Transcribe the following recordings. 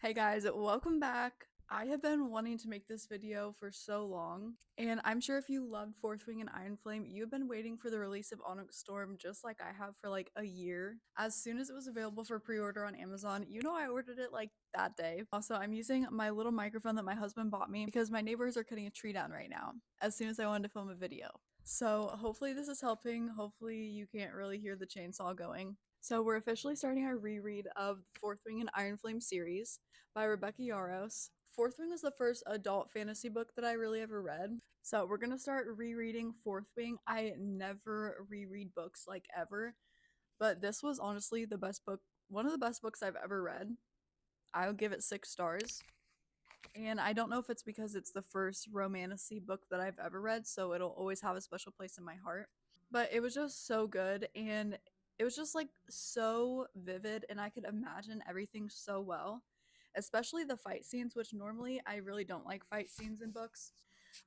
Hey guys, welcome back. I have been wanting to make this video for so long, and I'm sure if you loved Fourth Wing and Iron Flame, you've been waiting for the release of Onyx Storm just like I have for like a year. As soon as it was available for pre-order on Amazon, I ordered it like that day. Also, I'm using my little microphone that my husband bought me because my neighbors are cutting a tree down right now as soon as I wanted to film a video. So hopefully this is helping. Hopefully you can't really hear the chainsaw going. So we're officially starting our reread of the Fourth Wing and Iron Flame series by Rebecca Yarros. Fourth Wing was the first adult fantasy book that I really ever read. So we're gonna start rereading Fourth Wing. I never reread books like ever, but this was honestly the best book, one of the best books I've ever read. I'll give it 6 stars. And I don't know if it's because it's the first romantasy book that I've ever read, so it'll always have a special place in my heart. But it was just so good, and it was just like so vivid, and I could imagine everything so well, especially the fight scenes, which normally I really don't like fight scenes in books.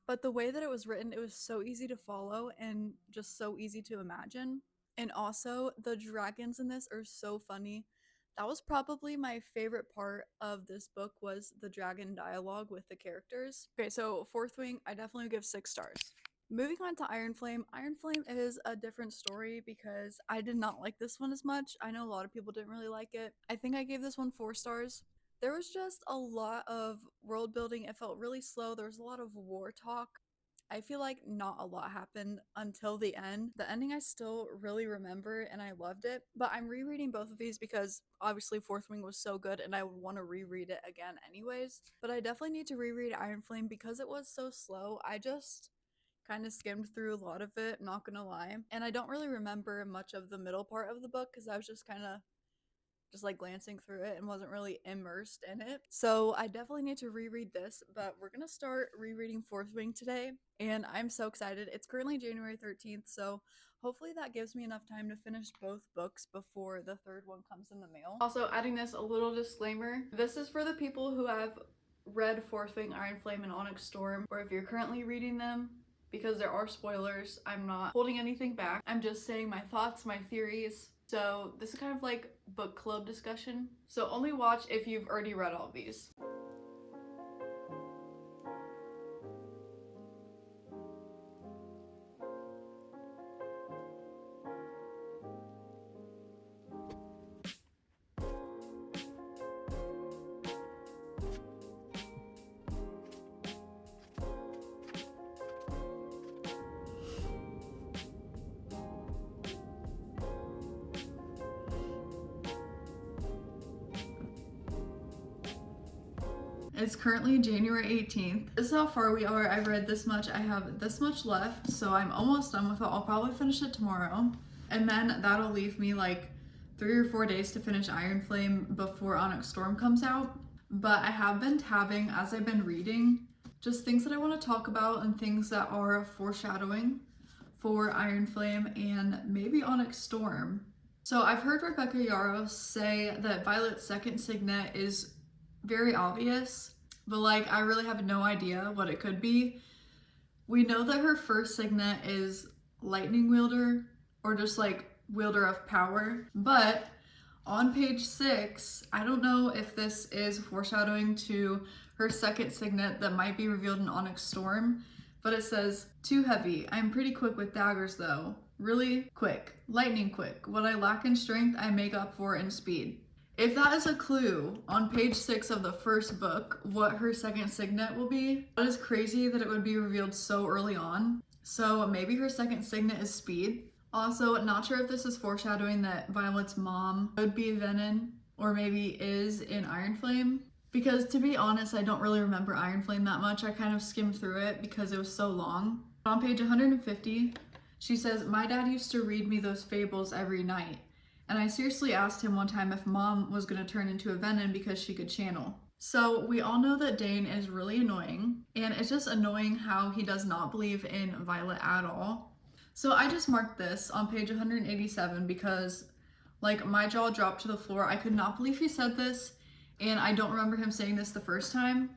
But the way that it was written, it was so easy to follow and just so easy to imagine. And also, the dragons in this are so funny. That was probably my favorite part of this book was the dragon dialogue with the characters. Okay, so Fourth Wing, I definitely give 6 stars. Moving on to Iron Flame. Iron Flame is a different story because I did not like this one as much. I know a lot of people didn't really like it. I think I gave this one 4 stars. There was just a lot of world building. It felt really slow. There was a lot of war talk. I feel like not a lot happened until the end. The ending I still really remember and I loved it. But I'm rereading both of these because obviously Fourth Wing was so good and I would want to reread it again anyways. But I definitely need to reread Iron Flame because it was so slow. I just kind of skimmed through a lot of it, not gonna lie. And I don't really remember much of the middle part of the book because I was just kind of just like glancing through it and wasn't really immersed in it. So I definitely need to reread this, but we're gonna start rereading Fourth Wing today, and I'm so excited. It's currently January 13th, so hopefully that gives me enough time to finish both books before the third one comes in the mail. Also, adding this a little disclaimer, this is for the people who have read Fourth Wing, Iron Flame, and Onyx Storm, or if you're currently reading them, because there are spoilers. I'm not holding anything back. I'm just saying my thoughts, my theories. So this is kind of like book club discussion. So only watch if you've already read all of these. It's currently January 18th. This is how far we are. I've read this much. I have this much left, so I'm almost done with it. I'll probably finish it tomorrow. And then that'll leave me like 3 or 4 days to finish Iron Flame before Onyx Storm comes out. But I have been tabbing as I've been reading, just things that I want to talk about and things that are foreshadowing for Iron Flame and maybe Onyx Storm. So I've heard Rebecca Yarros say that Violet's second signet is very obvious, but like I really have no idea what it could be. We know that her first signet is lightning wielder or just like wielder of power, but on page 6, I don't know if this is foreshadowing to her second signet that might be revealed in Onyx Storm, but it says, too heavy. I'm pretty quick with daggers though. Really quick. Lightning quick. What I lack in strength, I make up for in speed. If that is a clue on page 6 of the first book, what her second signet will be, that is crazy that it would be revealed so early on. So maybe her second signet is speed. Also, not sure if this is foreshadowing that Violet's mom could be Venom, or maybe is in Iron Flame. Because to be honest, I don't really remember Iron Flame that much. I kind of skimmed through it because it was so long. On page 150, she says, my dad used to read me those fables every night. And I seriously asked him one time if mom was going to turn into a Venom because she could channel. So we all know that Dane is really annoying, and it's just annoying how he does not believe in Violet at all. So I just marked this on page 187 because like my jaw dropped to the floor. I could not believe he said this, and I don't remember him saying this the first time.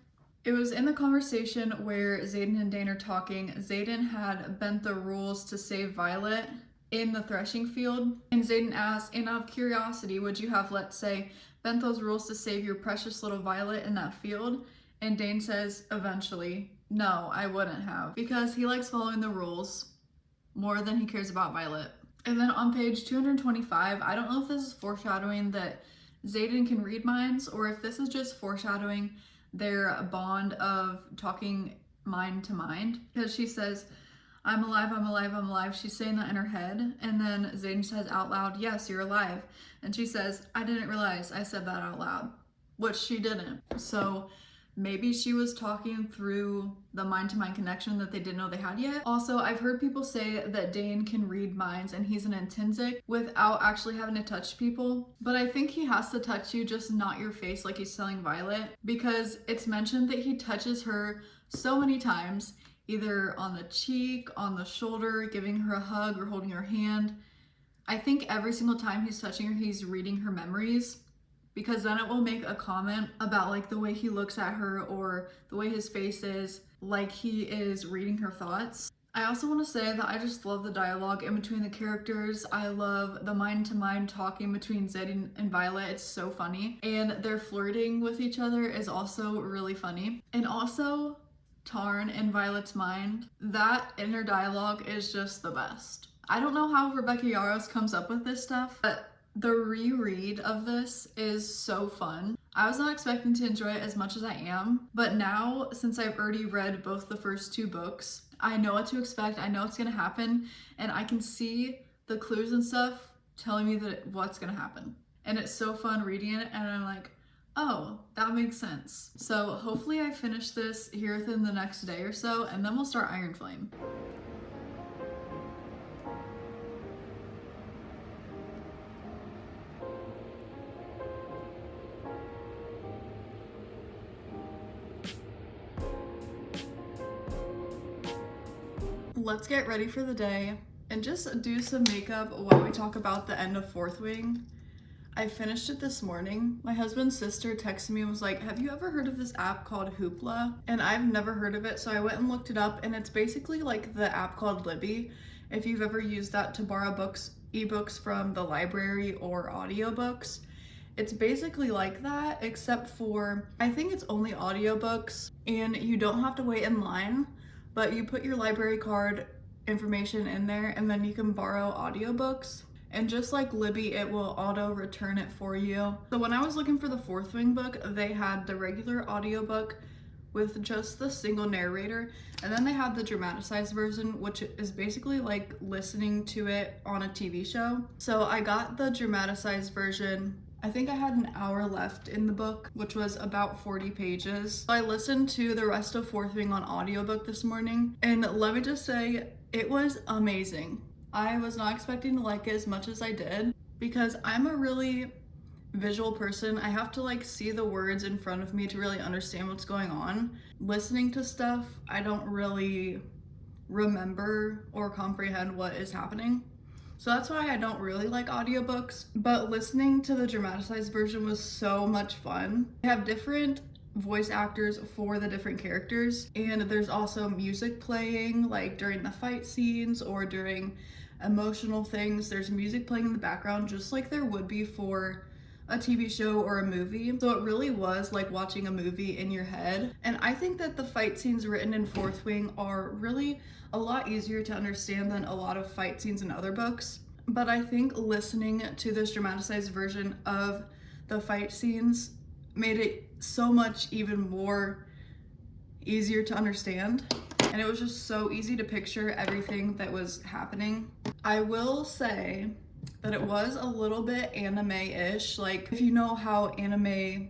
It was in the conversation where Xaden and Dane are talking. Xaden had bent the rules to save Violet, in the threshing field. And Xaden asks, and out of curiosity, would you have, let's say, bent those rules to save your precious little Violet in that field? And Dane says, eventually, no, I wouldn't have, because he likes following the rules more than he cares about Violet. And then on page 225, I don't know if this is foreshadowing that Xaden can read minds, or if this is just foreshadowing their bond of talking mind to mind, because she says, I'm alive, I'm alive, I'm alive. She's saying that in her head, and then Xaden says out loud, yes, you're alive. And she says, I didn't realize I said that out loud, which she didn't. So maybe she was talking through the mind-to-mind connection that they didn't know they had yet. Also, I've heard people say that Dane can read minds and he's an intrinsic without actually having to touch people. But I think he has to touch you, just not your face like he's telling Violet, because it's mentioned that he touches her so many times, either on the cheek, on the shoulder, giving her a hug, or holding her hand. I think every single time he's touching her, he's reading her memories, because then it will make a comment about like the way he looks at her or the way his face is, like he is reading her thoughts. I also want to say that I just love the dialogue in between the characters. I love the mind-to-mind talking between Xaden and Violet. It's so funny. And their flirting with each other is also really funny. And also Tarn and Violet's mind, that inner dialogue is just the best. I don't know how Rebecca Yarros comes up with this stuff, but the reread of this is so fun. I was not expecting to enjoy it as much as I am, but now, since I've already read both the first two books, I know what to expect, I know what's gonna happen, and I can see the clues and stuff telling me that what's gonna happen. And it's so fun reading it, and I'm like, oh, that makes sense. So hopefully I finish this here within the next day or so, and then we'll start Iron Flame. Let's get ready for the day and just do some makeup while we talk about the end of Fourth Wing. I finished it this morning. My husband's sister texted me and was like, have you ever heard of this app called Hoopla? And I've never heard of it, so I went and looked it up, and it's basically like the app called Libby. If you've ever used that to borrow books, ebooks from the library or audiobooks, it's basically like that, except for I think it's only audiobooks and you don't have to wait in line, but you put your library card information in there and then you can borrow audiobooks. And just like Libby, it will auto return it for you. So when I was looking for the Fourth Wing book, they had the regular audiobook with just the single narrator, and then they had the dramatized version, which is basically like listening to it on a TV show. So I got the dramatized version. I think I had an hour left in the book, which was about 40 pages. So I listened to the rest of Fourth Wing on audiobook this morning, and let me just say, it was amazing. I was not expecting to like it as much as I did, because I'm a really visual person. I have to like see the words in front of me to really understand what's going on. Listening to stuff, I don't really remember or comprehend what is happening. So that's why I don't really like audiobooks, but listening to the dramatized version was so much fun. They have different voice actors for the different characters, and there's also music playing like during the fight scenes or during emotional things. There's music playing in the background just like there would be for a TV show or a movie. So it really was like watching a movie in your head. And I think that the fight scenes written in Fourth Wing are really a lot easier to understand than a lot of fight scenes in other books. But I think listening to this dramatized version of the fight scenes made it so much even more easier to understand. And it was just so easy to picture everything that was happening. I will say that it was a little bit anime-ish. Like, if you know how anime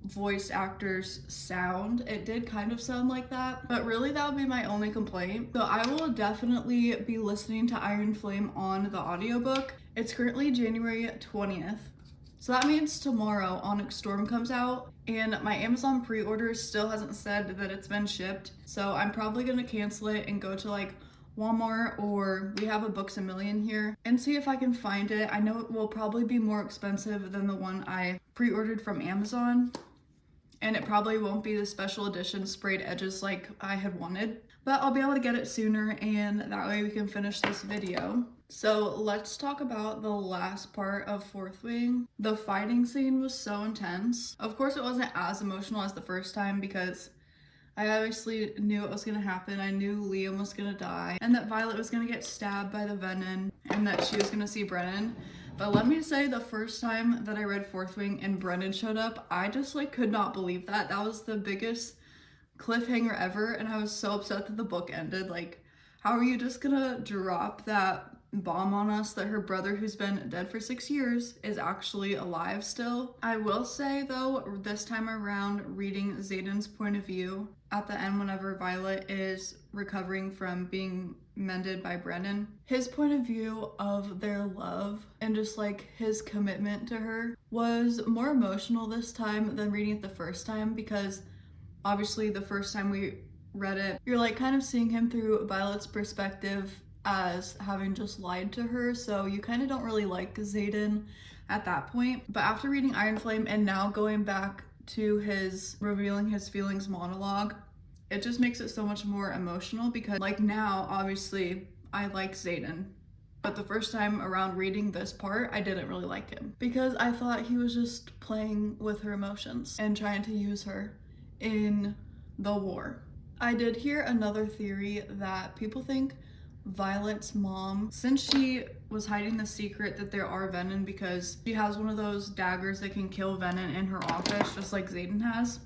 voice actors sound, it did kind of sound like that, but really that would be my only complaint. So I will definitely be listening to Iron Flame on the audiobook. It's currently January 20th. So that means tomorrow Onyx Storm comes out, and my Amazon pre-order still hasn't said that it's been shipped. So I'm probably gonna cancel it and go to like Walmart, or we have a Books A Million here, and see if I can find it. I know it will probably be more expensive than the one I pre-ordered from Amazon, and it probably won't be the special edition sprayed edges like I had wanted, but I'll be able to get it sooner, and that way we can finish this video. So let's talk about the last part of Fourth Wing. The fighting scene was so intense. Of course, it wasn't as emotional as the first time because I obviously knew what was gonna happen. I knew Liam was gonna die and that Violet was gonna get stabbed by the venom and that she was gonna see Brennan. But let me say, the first time that I read Fourth Wing and Brennan showed up, I just like could not believe that. That was the biggest cliffhanger ever, and I was so upset that the book ended. Like, how are you just gonna drop that bomb on us that her brother, who's been dead for 6 years, is actually alive still? I will say though, this time around, reading Xaden's point of view at the end whenever Violet is recovering from being mended by Brennan, his point of view of their love and just like his commitment to her was more emotional this time than reading it the first time, because obviously the first time we read it, you're like kind of seeing him through Violet's perspective as having just lied to her, so you kind of don't really like Xaden at that point. But after reading Iron Flame and now going back to his revealing his feelings monologue, it just makes it so much more emotional, because like now obviously I like Xaden, but the first time around reading this part, I didn't really like him because I thought he was just playing with her emotions and trying to use her in the war. I did hear another theory that people think Violet's mom, since she was hiding the secret that there are venom because she has one of those daggers that can kill venom in her office, just like Xaden has,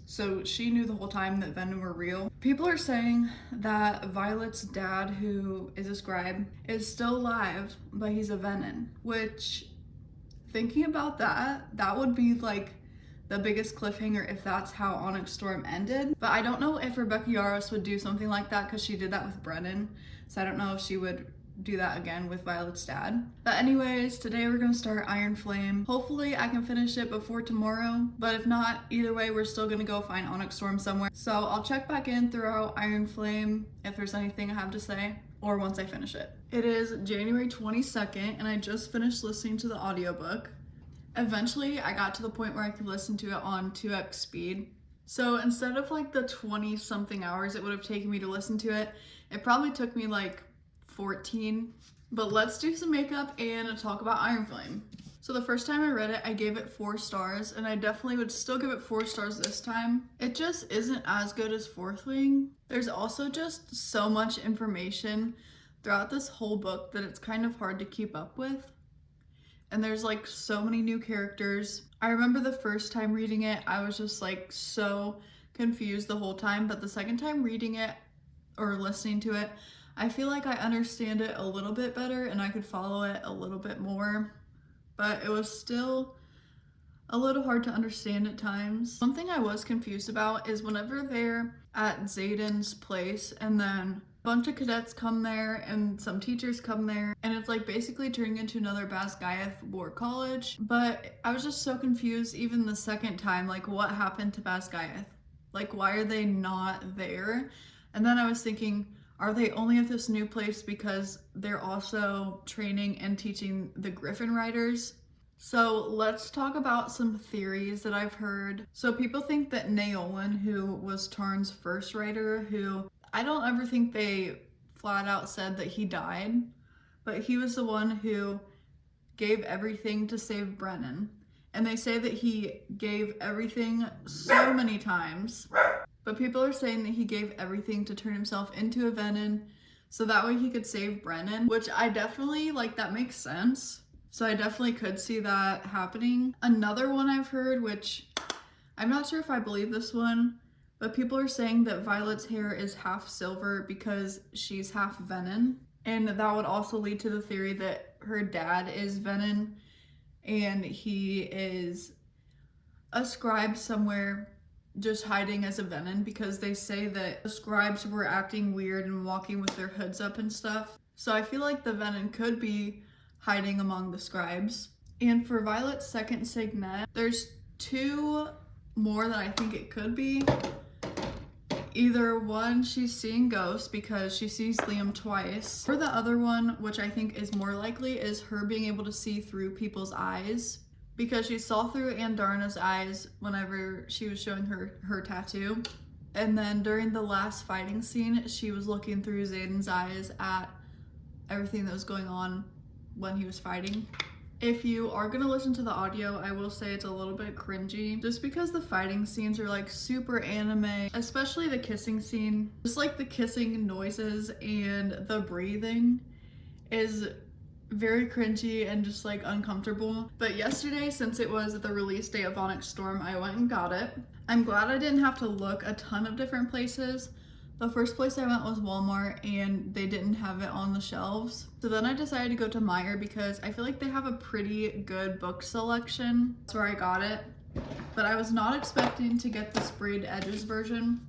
so she knew the whole time that venom were real. People are saying that Violet's dad, who is a scribe, is still alive, but he's a venom, which, thinking about that, that would be like the biggest cliffhanger if that's how Onyx Storm ended. But I don't know if Rebecca Yarros would do something like that because she did that with Brennan. So I don't know if she would do that again with Violet's dad. But anyways, today we're gonna start Iron Flame. Hopefully I can finish it before tomorrow, but if not, either way, we're still gonna go find Onyx Storm somewhere. So I'll check back in throughout Iron Flame if there's anything I have to say, or once I finish it. It is January 22nd and I just finished listening to the audiobook. Eventually, I got to the point where I could listen to it on 2x speed. So instead of like the 20 something hours it would have taken me to listen to it, it probably took me like 14. But let's do some makeup and talk about Iron Flame. So the first time I read it, I gave it 4 stars, and I definitely would still give it 4 stars this time. It just isn't as good as Fourth Wing. There's also just so much information throughout this whole book that it's kind of hard to keep up with. And there's like so many new characters. I remember the first time reading it, I was just like so confused the whole time, but the second time reading it or listening to it, I feel like I understand it a little bit better and I could follow it a little bit more, but it was still a little hard to understand at times. One thing I was confused about is whenever they're at Xaden's place and then bunch of cadets come there and some teachers come there, and it's like basically turning into another Basgiath War College. But I was just so confused even the second time, like what happened to Basgiath? Like why are they not there? And then I was thinking, are they only at this new place because they're also training and teaching the Griffin Riders? So let's talk about some theories that I've heard. So people think that Naolan, who was Tarn's first rider, who I don't ever think they flat out said that he died, but he was the one who gave everything to save Brennan. And they say that he gave everything so many times, but people are saying that he gave everything to turn himself into a venom so that way he could save Brennan, which I definitely, like, that makes sense. So I definitely could see that happening. Another one I've heard, which I'm not sure if I believe this one, but people are saying that Violet's hair is half silver because she's half venom. And that would also lead to the theory that her dad is venom and he is a scribe somewhere just hiding as a venom, because they say that the scribes were acting weird and walking with their hoods up and stuff. So I feel like the venom could be hiding among the scribes. And for Violet's second signet, there's 2 more that I think it could be. Either one, she's seeing ghosts because she sees Liam twice, or the other one, which I think is more likely, is her being able to see through people's eyes, because she saw through Andarna's eyes whenever she was showing her tattoo. And then during the last fighting scene, she was looking through Xaden's eyes at everything that was going on when he was fighting. If you are gonna listen to the audio, I will say it's a little bit cringy just because the fighting scenes are like super anime, especially the kissing scene. Just like the kissing noises and the breathing is very cringy and just like uncomfortable. But yesterday, since it was the release day of Onyx Storm, I went and got it. I'm glad I didn't have to look a ton of different places. The first place I went was Walmart and they didn't have it on the shelves. So then I decided to go to Meijer because I feel like they have a pretty good book selection. That's where I got it. But I was not expecting to get the sprayed edges version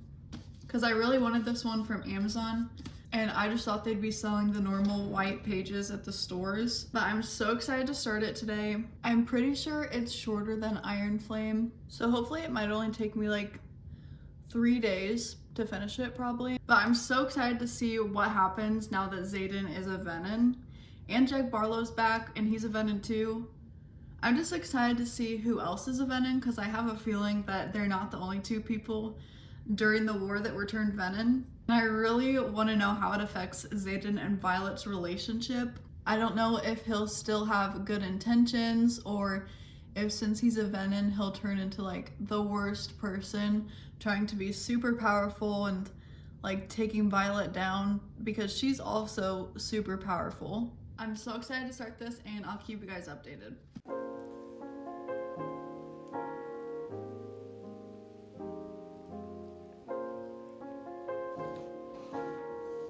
because I really wanted this one from Amazon. And I just thought they'd be selling the normal white pages at the stores. But I'm so excited to start it today. I'm pretty sure it's shorter than Iron Flame. So hopefully it might only take me like 3 days to finish it probably. But I'm so excited to see what happens now that Xaden is a Venin. And Jack Barlow's back and he's a Venin too. I'm just excited to see who else is a Venin because I have a feeling that they're not the only 2 people during the war that were turned Venin. And I really want to know how it affects Xaden and Violet's relationship. I don't know if he'll still have good intentions or if since he's a Venin, he'll turn into like the worst person, trying to be super powerful and like taking Violet down because she's also super powerful. I'm so excited to start this and I'll keep you guys updated.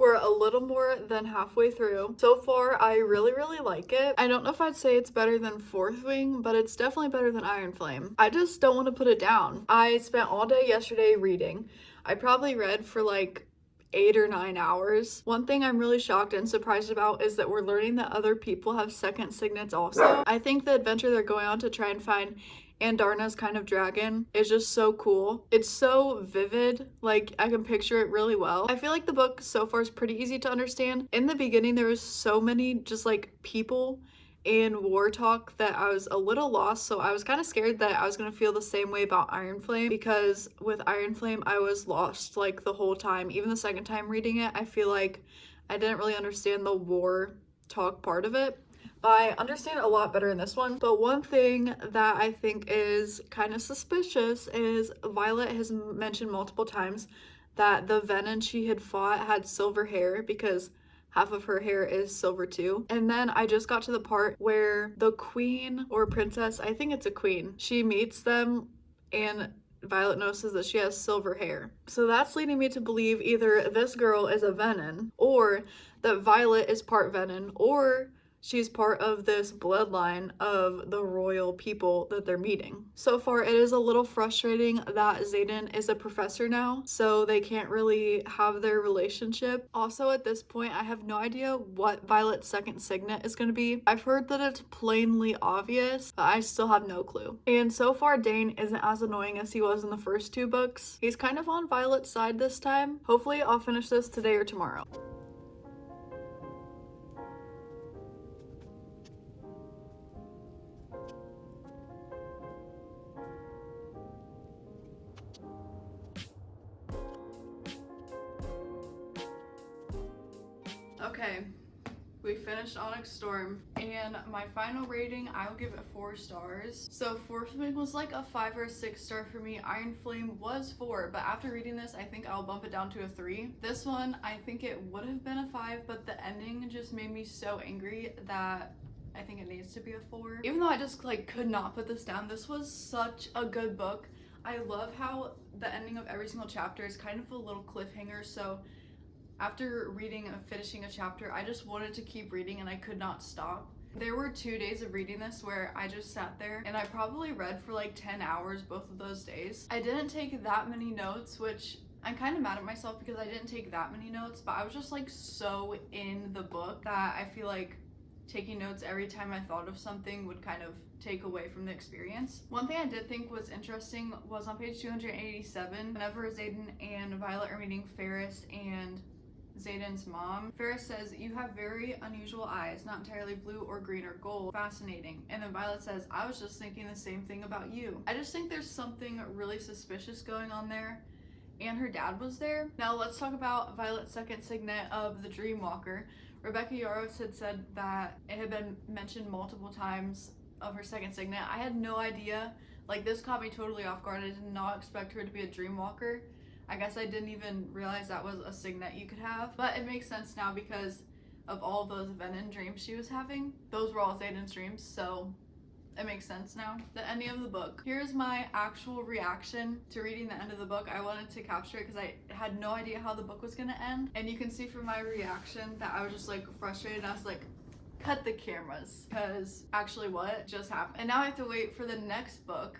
We're a little more than halfway through. So far, I really like it. I don't know if I'd say it's better than Fourth Wing, but it's definitely better than Iron Flame. I just don't want to put it down. I spent all day yesterday reading. I probably read for like 8 or 9 hours. One thing I'm really shocked and surprised about is that we're learning that other people have second signets also. I think the adventure they're going on to try and find Andarna's kind of dragon is just so cool. It's so vivid, like I can picture it really well. I feel like the book so far is pretty easy to understand. In the beginning there was so many just like people and war talk that I was a little lost, so I was kind of scared that I was gonna feel the same way about Iron Flame because with Iron Flame I was lost like the whole time. Even the second time reading it, I feel like I didn't really understand the war talk part of it. I understand a lot better in this one, but one thing that I think is kind of suspicious is Violet has mentioned multiple times that the Venin she had fought had silver hair because half of her hair is silver too. And then I just got to the part where the queen or princess, I think it's a queen, she meets them and Violet notices that she has silver hair. So that's leading me to believe either this girl is a Venin or that Violet is part Venin or she's part of this bloodline of the royal people that they're meeting. So far, it is a little frustrating that Xaden is a professor now, so they can't really have their relationship. Also, at this point, I have no idea what Violet's second signet is going to be. I've heard that it's plainly obvious, but I still have no clue. And so far, Dane isn't as annoying as he was in the first 2 books. He's kind of on Violet's side this time. Hopefully, I'll finish this today or tomorrow. Okay, we finished Onyx Storm, and my final rating, I will give it 4 stars. So Fourth Wing was like a 5 or a 6 star for me. Iron Flame was 4, but after reading this, I think I'll bump it down to a 3. This one, I think it would have been a 5, but the ending just made me so angry that I think it needs to be a 4. Even though I just like could not put this down, this was such a good book. I love how the ending of every single chapter is kind of a little cliffhanger, so after reading and finishing a chapter, I just wanted to keep reading and I could not stop. There were 2 days of reading this where I just sat there and I probably read for like 10 hours both of those days. I didn't take that many notes, which I'm kind of mad at myself because I didn't take that many notes, but I was just like so in the book that I feel like taking notes every time I thought of something would kind of take away from the experience. One thing I did think was interesting was on page 287, whenever Xaden and Violet are meeting Ferris and Xaden's mom, Ferris says, "You have very unusual eyes, not entirely blue or green or gold. Fascinating." And then Violet says, "I was just thinking the same thing about you." I just think there's something really suspicious going on there. And her dad was there. Now let's talk about Violet's second signet of the Dreamwalker. Rebecca Yarros had said that it had been mentioned multiple times of her second signet. I had no idea. Like, this caught me totally off guard. I did not expect her to be a dreamwalker. I guess I didn't even realize that was a signet you could have. But it makes sense now because of all those Venom dreams she was having. Those were all Xaden's dreams, so it makes sense now. The ending of the book. Here's my actual reaction to reading the end of the book. I wanted to capture it because I had no idea how the book was gonna end. And you can see from my reaction that I was just like frustrated. I was like, cut the cameras, because actually what just happened? And now I have to wait for the next book.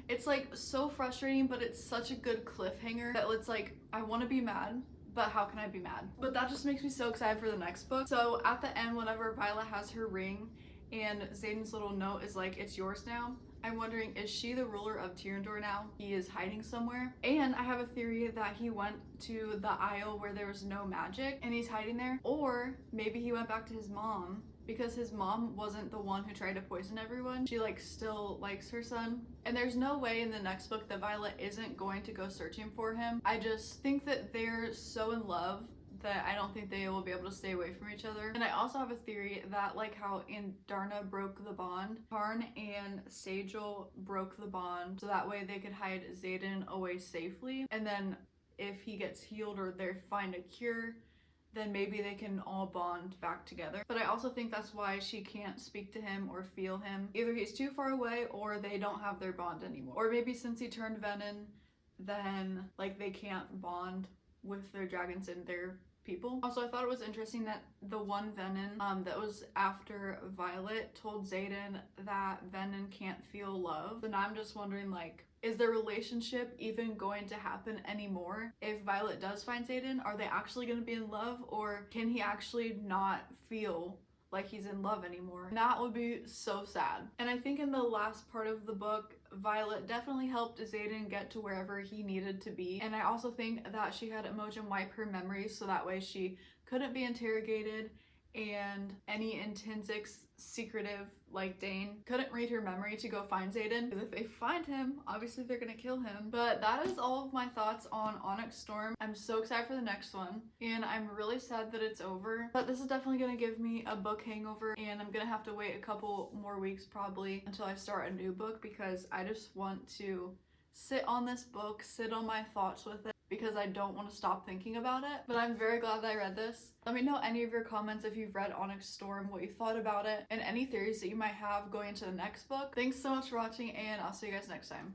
It's like so frustrating, but it's such a good cliffhanger that it's like, I want to be mad, but how can I be mad? But that just makes me so excited for the next book. So at the end, whenever Violet has her ring and Xaden's little note is like, it's yours now, I'm wondering, is she the ruler of Tyrandor now? He is hiding somewhere. And I have a theory that he went to the isle where there was no magic and he's hiding there. Or maybe he went back to his mom, because his mom wasn't the one who tried to poison everyone. She like still likes her son. And there's no way in the next book that Violet isn't going to go searching for him. I just think that they're so in love that I don't think they will be able to stay away from each other. And I also have a theory that, like how Darna broke the bond, Tarn and Sajal broke the bond so that way they could hide Xaden away safely. And then if he gets healed or they find a cure, then maybe they can all bond back together. But I also think that's why she can't speak to him or feel him. Either he's too far away or they don't have their bond anymore. Or maybe since he turned Venom, then like they can't bond with their dragons and their people. Also, I thought it was interesting that the one Venom that was after Violet told Xaden that Venom can't feel love. And I'm just wondering, like, is their relationship even going to happen anymore? If Violet does find Xaden, are they actually going to be in love, or can he actually not feel like he's in love anymore? And that would be so sad. And I think in the last part of the book, Violet definitely helped Xaden get to wherever he needed to be. And I also think that she had Imogen wipe her memories so that way she couldn't be interrogated, and any intrinsic secretive like Dane couldn't read her memory to go find Xaden, because if they find him, obviously they're gonna kill him. But that is all of my thoughts on Onyx Storm. I'm so excited for the next one, and I'm really sad that it's over, but this is definitely gonna give me a book hangover, and I'm gonna have to wait a couple more weeks probably until I start a new book, because I just want to sit on this book, sit on my thoughts with it, because I don't want to stop thinking about it. But I'm very glad that I read this. Let me know any of your comments if you've read Onyx Storm, what you thought about it, and any theories that you might have going into the next book. Thanks so much for watching, and I'll see you guys next time.